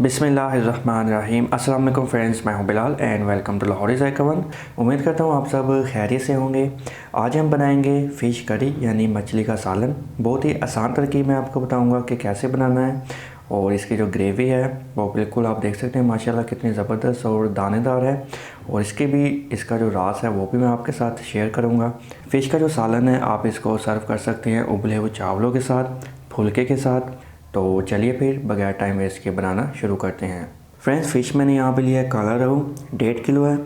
बिस्मिल्लाहिर्रहमानिर्रहीम। अस्सलाम वालेकुम फ्रेंड्स, मैं हूं Bilal and welcome to Lahori Zaika one. उम्मीद करता हूं आप सब खैरियत से होंगे। आज हम बनाएंगे फ़िश करी यानी मछली का सालन। बहुत ही आसान तरकीब मैं आपको बताऊंगा कि कैसे बनाना है। और इसकी जो ग्रेवी है वो बिल्कुल आप देख सकते हैं माशाल्लाह कितनी ज़बरदस्त और दानेदार है। और इसका जो राज है वो भी मैं आपके साथ शेयर करूँगा। फ़िश का जो सालन है आप इसको सर्व कर सकते हैं उबले हुए चावलों के साथ, फुलके के साथ। तो चलिए फिर बगैर टाइम वेस्ट के बनाना शुरू करते हैं। फ्रेंड्स, फ़िश मैंने यहाँ पे लिया है काला रोहू, 1.5 किलो है।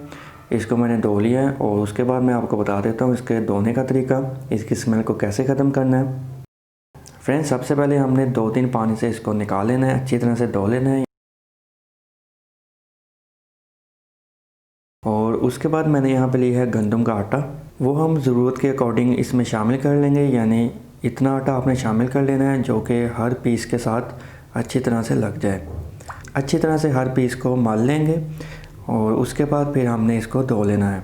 इसको मैंने धो लिया है और उसके बाद मैं आपको बता देता हूँ इसके धोने का तरीका, इसकी स्मेल को कैसे ख़त्म करना है। फ्रेंड्स, सबसे पहले हमने 2-3 पानी से इसको निकाल लेना है, अच्छी तरह से धो लेना है। और उसके बाद मैंने यहाँ पे लिया है गंदम का आटा, वो हम ज़रूरत के अकॉर्डिंग इसमें शामिल कर लेंगे। यानी इतना आटा आपने शामिल कर लेना है जो कि हर पीस के साथ अच्छी तरह से लग जाए। अच्छी तरह से हर पीस को मल लेंगे और उसके बाद फिर हमने इसको धो लेना है।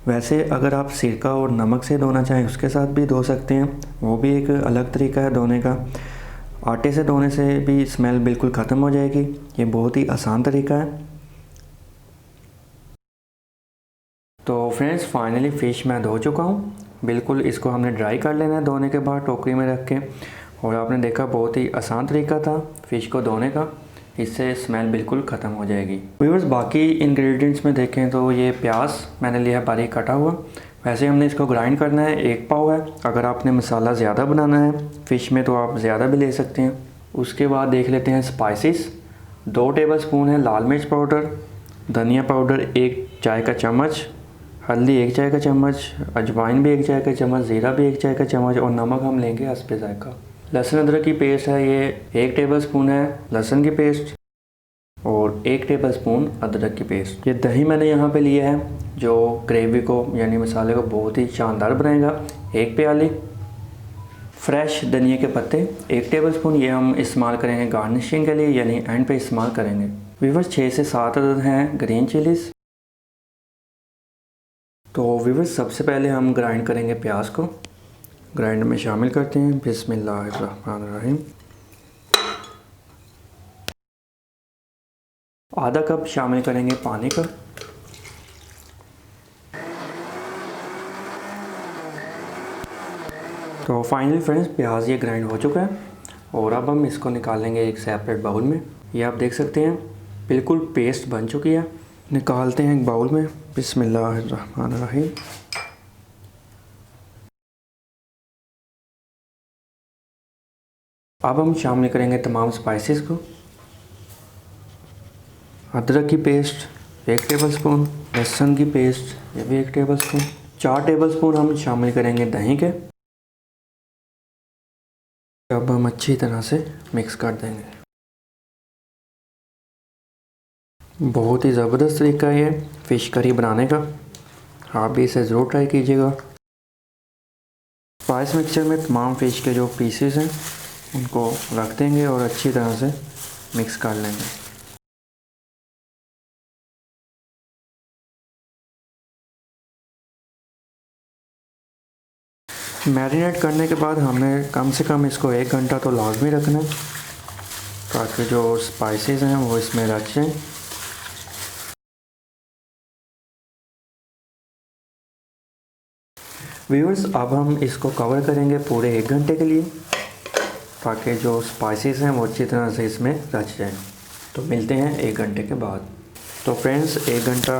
वैसे अगर आप सिरका और नमक से धोना चाहें उसके साथ भी धो सकते हैं, वो भी एक अलग तरीका है धोने का। आटे से धोने से भी स्मेल बिल्कुल ख़त्म हो जाएगी। ये बहुत ही आसान तरीका है। तो फ्रेंड्स, फाइनली फ़िश मैं धो चुका हूँ। बिल्कुल इसको हमने ड्राई कर लेना है धोने के बाद टोकरी में रख के। और आपने देखा बहुत ही आसान तरीका था फ़िश को धोने का, इससे स्मेल बिल्कुल ख़त्म हो जाएगी। व्यूअर्स, बाकी इंग्रेडिएंट्स में देखें तो ये प्याज मैंने लिया बारीक कटा हुआ। वैसे हमने इसको ग्राइंड करना है, 1 पाव है। अगर आपने मसाला ज़्यादा बनाना है फ़िश में तो आप ज़्यादा भी ले सकते हैं। उसके बाद देख लेते हैं स्पाइसेस। 2 टेबलस्पून है लाल मिर्च पाउडर, धनिया पाउडर 1 चाय का चम्मच, हल्दी 1 चाय का चम्मच, अजवाइन भी 1 चाय का चम्मच, ज़ीरा भी 1 चाय का चम्मच और नमक हम लेंगे हस्बे ज़ायका। लहसुन अदरक की पेस्ट है, ये 1 टेबलस्पून है लहसुन की पेस्ट और 1 टेबलस्पून अदरक की पेस्ट। ये दही मैंने यहाँ पे लिया है जो ग्रेवी को यानी मसाले को बहुत ही शानदार बनाएगा। 1 प्याली फ्रेश धनिया के पत्ते 1 टेबलस्पून, ये हम इस्तेमाल करेंगे गार्निशिंग के लिए यानी एंड पे इस्तेमाल करेंगे। व्यूअर्स, 6 से 7 अदद हैं ग्रीन चिलीज़। तो व्यूअर्स, सबसे पहले हम ग्राइंड करेंगे प्याज को, ग्राइंडर में शामिल करते हैं। बिस्मिल्लाहिर्रहमानिर्रहीम। आधा कप शामिल करेंगे पानी का। तो फाइनली फ्रेंड्स, प्याज ये ग्राइंड हो चुका है और अब हम इसको निकालेंगे एक सेपरेट बाउल में। ये आप देख सकते हैं बिल्कुल पेस्ट बन चुकी है। निकालते हैं एक बाउल में। बिस्मिल्लाहिर्रहमानिर्रहीम। अब हम शामिल करेंगे तमाम स्पाइसेस को। अदरक की पेस्ट 1 टेबलस्पून, लहसुन की पेस्ट ये भी 1 टेबलस्पून, 4 टेबलस्पून हम शामिल करेंगे दही के। अब हम अच्छी तरह से मिक्स कर देंगे। बहुत ही ज़बरदस्त तरीका है ये फ़िश करी बनाने का, आप भी इसे ज़रूर ट्राई कीजिएगा। स्पाइस मिक्सचर में तमाम फ़िश के जो पीसेस हैं उनको रख देंगे और अच्छी तरह से मिक्स कर लेंगे। मैरिनेट करने के बाद हमें कम से कम इसको 1 घंटा तो लाजमी रखना है ताकि जो स्पाइसेस हैं वो इसमें रच जाएँ। व्यूअर्स, अब हम इसको कवर करेंगे पूरे 1 घंटे के लिए ताकि जो स्पाइसेस हैं वो अच्छी तरह से इसमें रच जाएँ। तो मिलते हैं 1 घंटे के बाद। तो फ्रेंड्स, 1 घंटा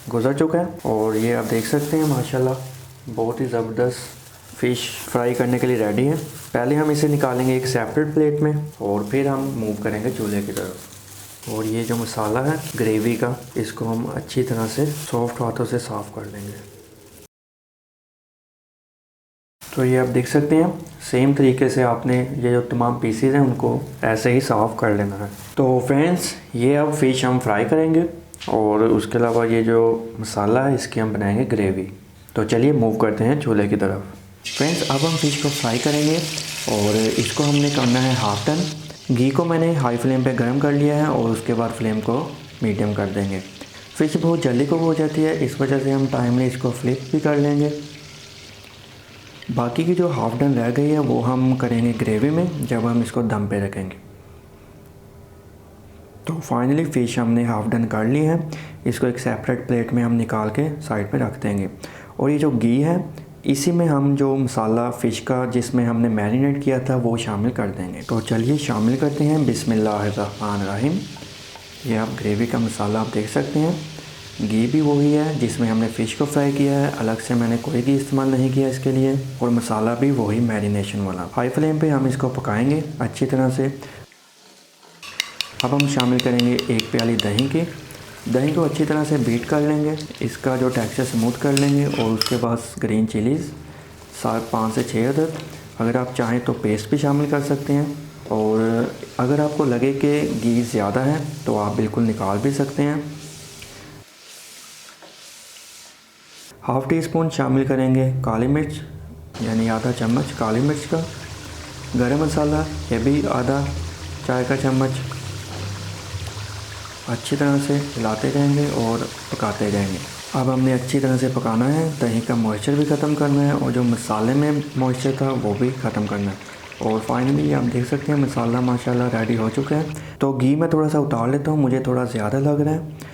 गुजर चुका है और ये आप देख सकते हैं माशाल्लाह बहुत ही ज़बरदस्त फ़िश फ्राई करने के लिए रेडी है। पहले हम इसे निकालेंगे एक सेपरेट प्लेट में और फिर हम मूव करेंगे चूल्हे की तरफ। और ये जो मसाला है ग्रेवी का, इसको हम अच्छी तरह से सॉफ्ट हाथों से साफ़ कर लेंगे। तो ये आप देख सकते हैं सेम तरीके से आपने ये जो तमाम पीसेस हैं उनको ऐसे ही साफ़ कर लेना है। तो फ्रेंड्स, ये अब फ़िश हम फ्राई करेंगे और उसके अलावा ये जो मसाला है इसकी हम बनाएंगे ग्रेवी। तो चलिए मूव करते हैं चूल्हे की तरफ। फ्रेंड्स, अब हम फ़िश को फ्राई करेंगे और इसको हमने करना है हाफ टन। घी को मैंने हाई फ्लेम पे गर्म कर लिया है और उसके बाद फ्लेम को मीडियम कर देंगे। फ़िश बहुत जल्दी कुक हो जाती है, इस वजह से हम टाइमली इसको फ्लिप भी कर लेंगे। बाकी की जो हाफ डन रह गई है वो हम करेंगे ग्रेवी में जब हम इसको दम पे रखेंगे। तो फाइनली फ़िश हमने हाफ़ डन कर ली है। इसको एक सेपरेट प्लेट में हम निकाल के साइड पे रख देंगे। और ये जो घी है इसी में हम जो मसाला फ़िश का जिसमें हमने मैरिनेट किया था वो शामिल कर देंगे। तो चलिए शामिल करते हैं। बिस्मिल्लाहिर्रहमानिर्रहीम। ये आप ग्रेवी का मसाला आप देख सकते हैं। घी भी वही है जिसमें हमने फ़िश को फ्राई किया है, अलग से मैंने कोई घी इस्तेमाल नहीं किया इसके लिए। और मसाला भी वही मैरिनेशन वाला। हाई फ्लेम पे हम इसको पकाएंगे अच्छी तरह से। अब हम शामिल करेंगे 1 प्याली दही की। दही को अच्छी तरह से बीट कर लेंगे, इसका जो टेक्सचर स्मूथ कर लेंगे। और उसके बाद ग्रीन चिलीज़ 5 से 6 अदद, अगर आप चाहें तो पेस्ट भी शामिल कर सकते हैं। और अगर आपको लगे कि घी ज़्यादा है तो आप बिल्कुल निकाल भी सकते हैं। हाफ़ टी स्पून शामिल करेंगे काली मिर्च, यानी आधा चम्मच काली मिर्च का। गरम मसाला ये भी आधा चाय का चम्मच। अच्छी तरह से हिलाते रहेंगे और पकाते रहेंगे। अब हमने अच्छी तरह से पकाना है, दही का मॉइस्चर भी ख़त्म करना है और जो मसाले में मॉइस्चर था वो भी ख़त्म करना है। और फाइनली आप देख सकते हैं मसाला माशाल्लाह रेडी हो चुका है। तो घी मैं थोड़ा सा उतार लेता हूँ, मुझे थोड़ा ज़्यादा लग रहा है।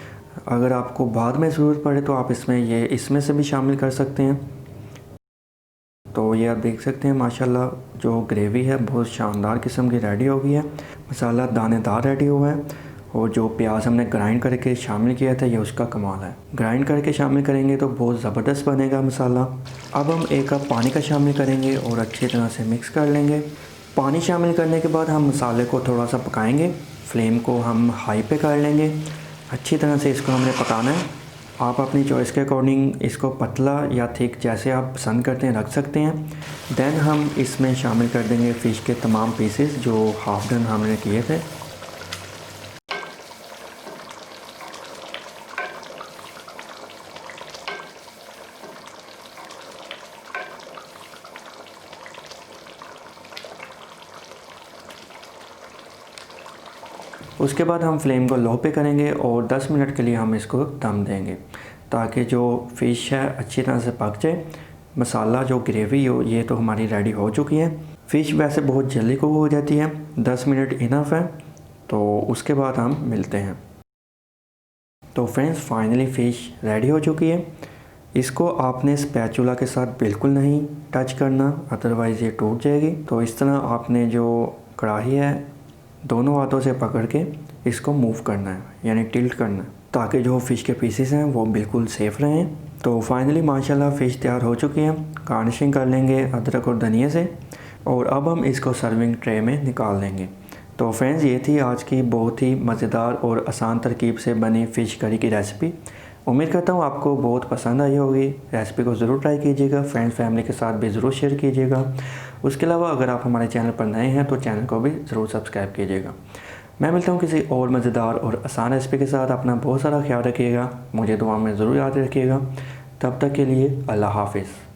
अगर आपको बाद में ज़रूरत पड़े तो आप इसमें से भी शामिल कर सकते हैं। तो ये आप देख सकते हैं माशाल्लाह जो ग्रेवी है बहुत शानदार किस्म की रेडी हो गई है। मसाला दानेदार रेडी हुआ है। और जो प्याज हमने ग्राइंड करके शामिल किया था ये उसका कमाल है। ग्राइंड करके शामिल करेंगे तो बहुत ज़बरदस्त बनेगा मसाला। अब हम 1 कप पानी का शामिल करेंगे और अच्छी तरह से मिक्स कर लेंगे। पानी शामिल करने के बाद हम मसाले को थोड़ा सा पकाएंगे। फ्लेम को हम हाई पे कर लेंगे। अच्छी तरह से इसको हमने पकाना है। आप अपनी चॉइस के अकॉर्डिंग इसको पतला या थिक जैसे आप पसंद करते हैं रख सकते हैं। देन हम इसमें शामिल कर देंगे फ़िश के तमाम पीसेस जो हाफ़ डन हमने किए थे। उसके बाद हम फ्लेम को लो पे करेंगे और 10 मिनट के लिए हम इसको दम देंगे ताकि जो फ़िश है अच्छी तरह से पक जाए। मसाला जो ग्रेवी हो ये तो हमारी रेडी हो चुकी है। फ़िश वैसे बहुत जल्दी कुक हो जाती है, 10 मिनट इनफ है। तो उसके बाद हम मिलते हैं। तो फ्रेंड्स फाइनली फ़िश रेडी हो चुकी है। इसको आपने स्पैचुला के साथ बिल्कुल नहीं टच करना, अदरवाइज़ ये टूट जाएगी। तो इस तरह आपने जो कढ़ाई है दोनों हाथों से पकड़ के इसको मूव करना है, यानी टिल्ट करना है, ताकि जो फ़िश के पीसेस हैं वो बिल्कुल सेफ़ रहें। तो फाइनली माशाल्लाह फ़िश तैयार हो चुकी है। गार्निशिंग कर लेंगे अदरक और धनिया से। और अब हम इसको सर्विंग ट्रे में निकाल लेंगे। तो फ्रेंड्स ये थी आज की बहुत ही मज़ेदार और आसान तरकीब से बनी फ़िश करी की रेसिपी। उम्मीद करता हूँ आपको बहुत पसंद आई होगी। रेसिपी को ज़रूर ट्राई कीजिएगा, फ्रेंड्स फैमिली के साथ भी ज़रूर शेयर कीजिएगा। उसके अलावा अगर आप हमारे चैनल पर नए हैं तो चैनल को भी ज़रूर सब्सक्राइब कीजिएगा। मैं मिलता हूँ किसी और मज़ेदार और आसान रेसिपी के साथ। अपना बहुत सारा ख्याल रखिएगा, मुझे दुआ में ज़रूर याद रखिएगा। तब तक के लिए अल्लाह हाफ़िज़।